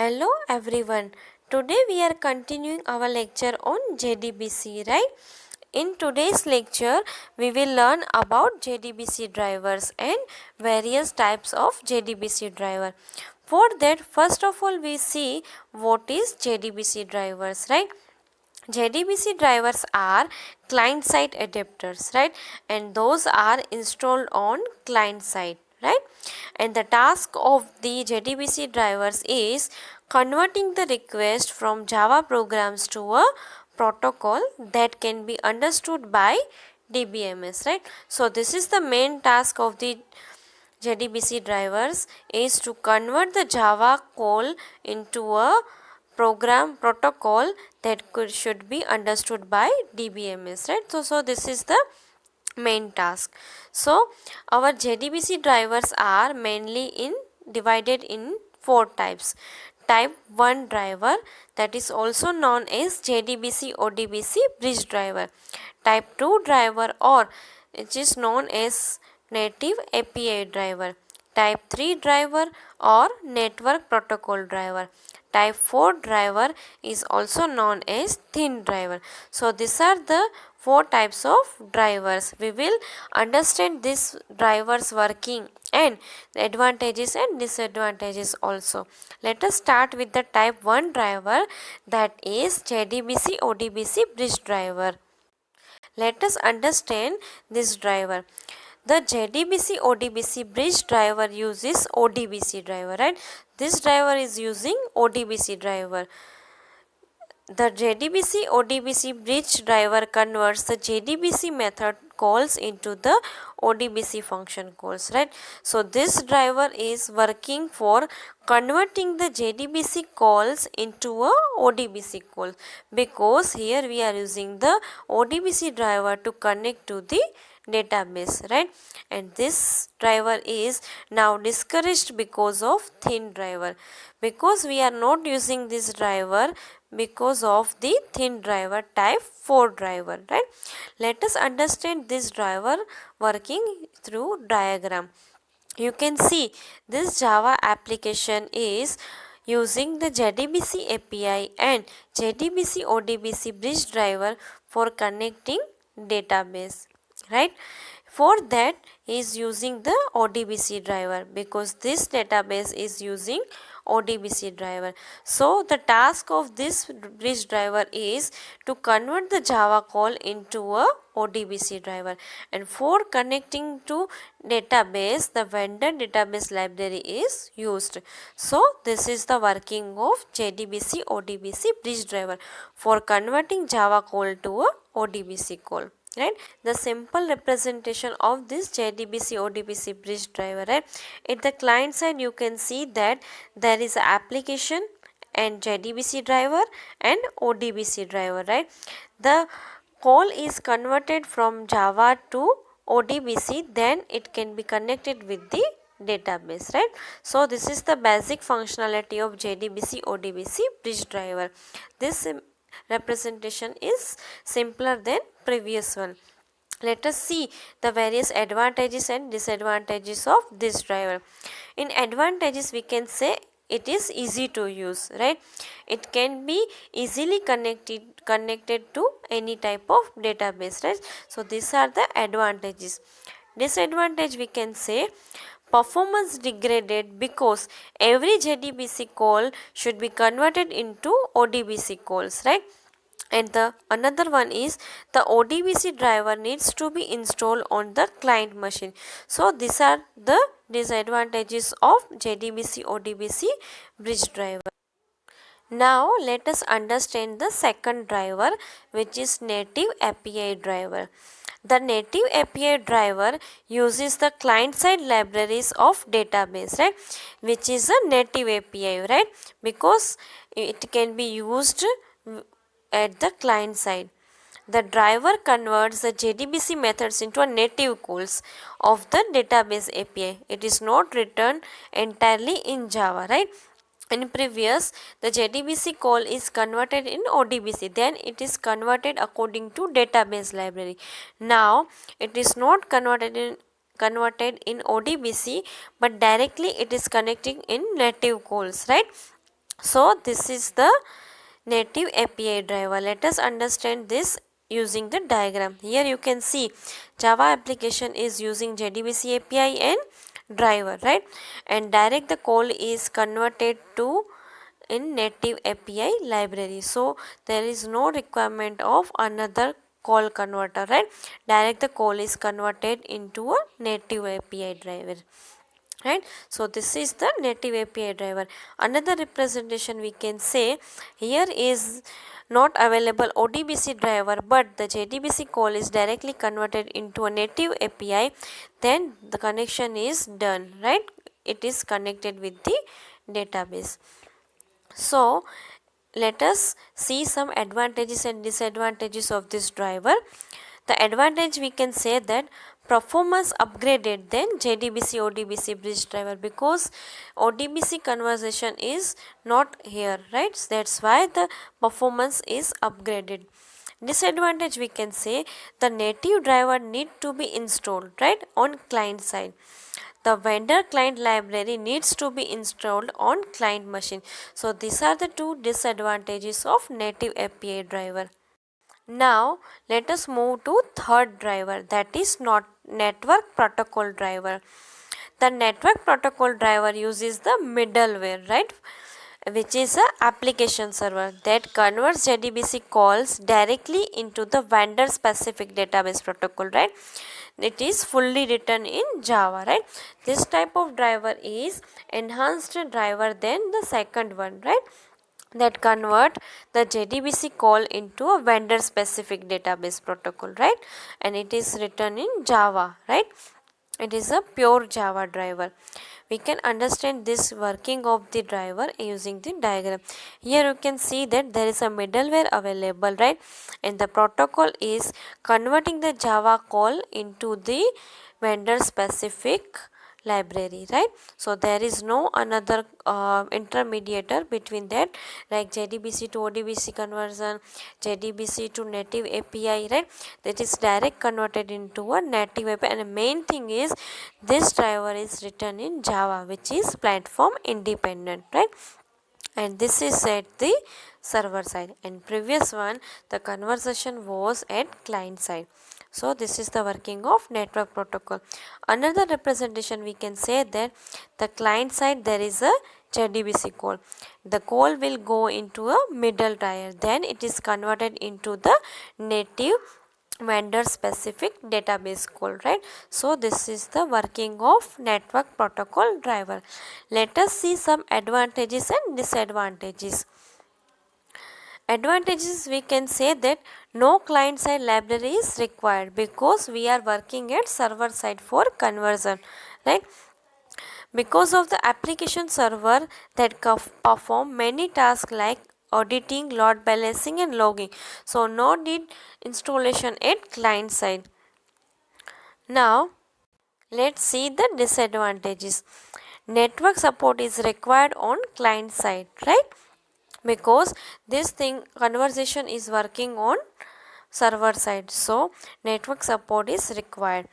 Hello everyone. Today we are continuing our lecture on JDBC, right? In today's lecture, we will learn about JDBC drivers and various types of JDBC driver. For that, first of all, we see what is JDBC drivers, right? JDBC drivers are client side adapters, right? And those are installed on client side, right? And the task of the JDBC drivers is converting the request from Java programs to a protocol that can be understood by DBMS, right? So this is the main task of the JDBC drivers is to convert the Java call into a program protocol that should be understood by DBMS, right? So this is the main task. So our JDBC drivers are mainly divided in four types. Type 1 driver, that is also known as JDBC ODBC bridge driver. Type 2 driver, or which is known as native API driver. Type 3 driver or network protocol driver. Type 4 driver is also known as thin driver. So these are the four types of drivers. We will understand these drivers working and the advantages and disadvantages also. Let us start with the type 1 driver, that is JDBC ODBC bridge driver. Let us understand this driver. The JDBC ODBC bridge driver uses ODBC driver, right? This driver is using ODBC driver. The JDBC ODBC bridge driver converts the JDBC method calls into the ODBC function calls, right? So this driver is working for converting the JDBC calls into a ODBC call, because here we are using the ODBC driver to connect to the database, right? And this driver is now discouraged because of thin driver, because we are not using this driver because of the thin driver type 4 driver, right? Let us understand this driver working through diagram. You can see this Java application is using the JDBC API and JDBC ODBC bridge driver for connecting database, right? For that is using the ODBC driver, because this database is using ODBC driver. So the task of this bridge driver is to convert the Java call into a ODBC driver, and for connecting to database the vendor database library is used. So this is the working of JDBC ODBC bridge driver for converting Java call to a ODBC call, right? The simple representation of this JDBC ODBC bridge driver, right? At the client side you can see that there is an application and JDBC driver and ODBC driver, right? The call is converted from Java to ODBC, then it can be connected with the database, right? So this is the basic functionality of JDBC ODBC bridge driver. This representation is simpler than previous one. Let us see the various advantages and disadvantages of this driver. In advantages we can say it is easy to use, right? It can be easily connected to any type of database, right? So these are the advantages. Disadvantage we can say performance degraded, because every JDBC call should be converted into ODBC calls, right? And the another one is the ODBC driver needs to be installed on the client machine. So these are the disadvantages of JDBC ODBC bridge driver. Now let us understand the second driver, which is native API driver. The native API driver uses the client side libraries of database, right? Which is a native API, right? Because it can be used at the client side. The driver converts the JDBC methods into a native calls of the database API. It is not written entirely in Java, right? In previous, the JDBC call is converted in ODBC, then it is converted according to database library. Now it is not converted in ODBC, but directly it is connecting in native calls, right? So this is the native API driver. Let us understand this using the diagram. Here you can see Java application is using JDBC API and driver, right? And direct the call is converted to in native API library. So there is no requirement of another call converter, right? Direct the call is converted into a native API driver, right? So this is the native API driver. Another representation we can say, here is not available ODBC driver, but the JDBC call is directly converted into a native API, then the connection is done, right? It is connected with the database. So let us see some advantages and disadvantages of this driver. The advantage, we can say that performance upgraded than JDBC ODBC bridge driver, because ODBC conversation is not here, right? That's why the performance is upgraded. Disadvantage, we can say the native driver need to be installed, right, on client side. The vendor client library needs to be installed on client machine. So these are the two disadvantages of native API driver. Now let us move to third driver, that is not network protocol driver. The network protocol driver uses the middleware, right, which is a application server that converts JDBC calls directly into the vendor specific database protocol, right. It is fully written in Java, right. This type of driver is enhanced driver than the second one, right, that convert the JDBC call into a vendor specific database protocol, right, and it is written in Java, right. It is a pure Java driver. We can understand this working of the driver using the diagram. Here you can see that there is a middleware available, right, and the protocol is converting the Java call into the vendor specific library, right. So there is no another intermediator between that, like JDBC to ODBC conversion, JDBC to native API, right. That is direct converted into a native API, and the main thing is this driver is written in Java, which is platform independent, right, and this is at the server side, and previous one the conversation was at client side. So this is the working of network protocol. Another representation, we can say that the client side there is a JDBC call. The call will go into a middle tier, then it is converted into the native vendor specific database call, right. So this is the working of network protocol driver. Let us see some advantages and disadvantages. Advantages, we can say that no client side library is required because we are working at server side for conversion, right. Because of the application server that perform many tasks like auditing, load balancing and logging, so no need installation at client side. Now let's see the disadvantages. Network support is required on client side, right, because this thing conversation is working on server side, so network support is required.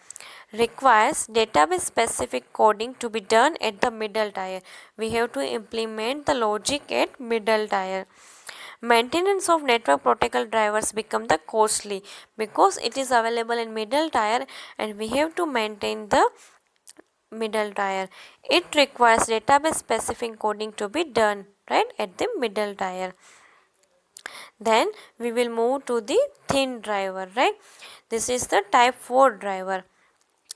Requires database specific coding to be done at the middle tier. We have to implement the logic at middle tier. Maintenance of network protocol drivers become the costly because it is available in middle tier and we have to maintain the middle tier. It requires database specific coding to be done, right, at the middle tier. Then we will move to the thin driver, right. This is the type 4 driver.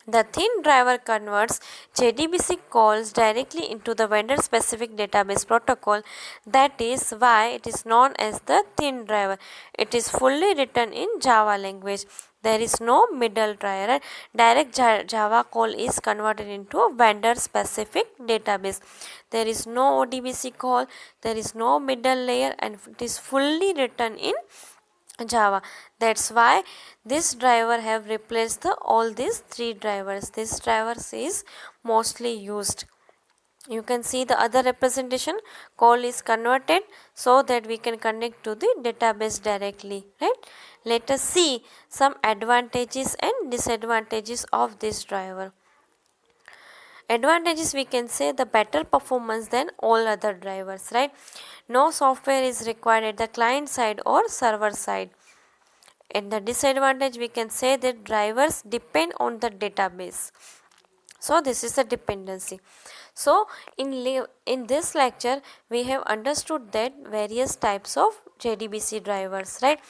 The thin driver converts JDBC calls directly into the vendor specific database protocol. That is why it is known as the thin driver. It is fully written in Java language. There is no middle tier. Direct Java call is converted into a vendor specific database. There is no ODBC call, there is no middle layer, and it is fully written in Java. That's why this driver have replaced all these three drivers. This drivers is mostly used. You can see the other representation, call is converted so that we can connect to the database directly, right. Let us see some advantages and disadvantages of this driver. Advantages, we can say the better performance than all other drivers, right? No software is required at the client side or server side. And the disadvantage, we can say that drivers depend on the database. So this is a dependency. So in this lecture we have understood that various types of JDBC drivers, right?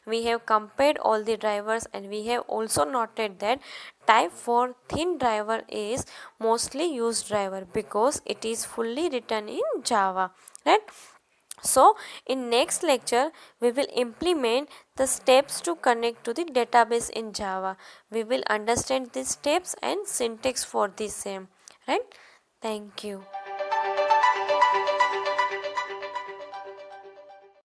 We have compared all the drivers and we have also noted that type 4 thin driver is mostly used driver because it is fully written in Java, right? So in next lecture we will implement the steps to connect to the database in Java. We will understand these steps and syntax for the same, right? Thank you.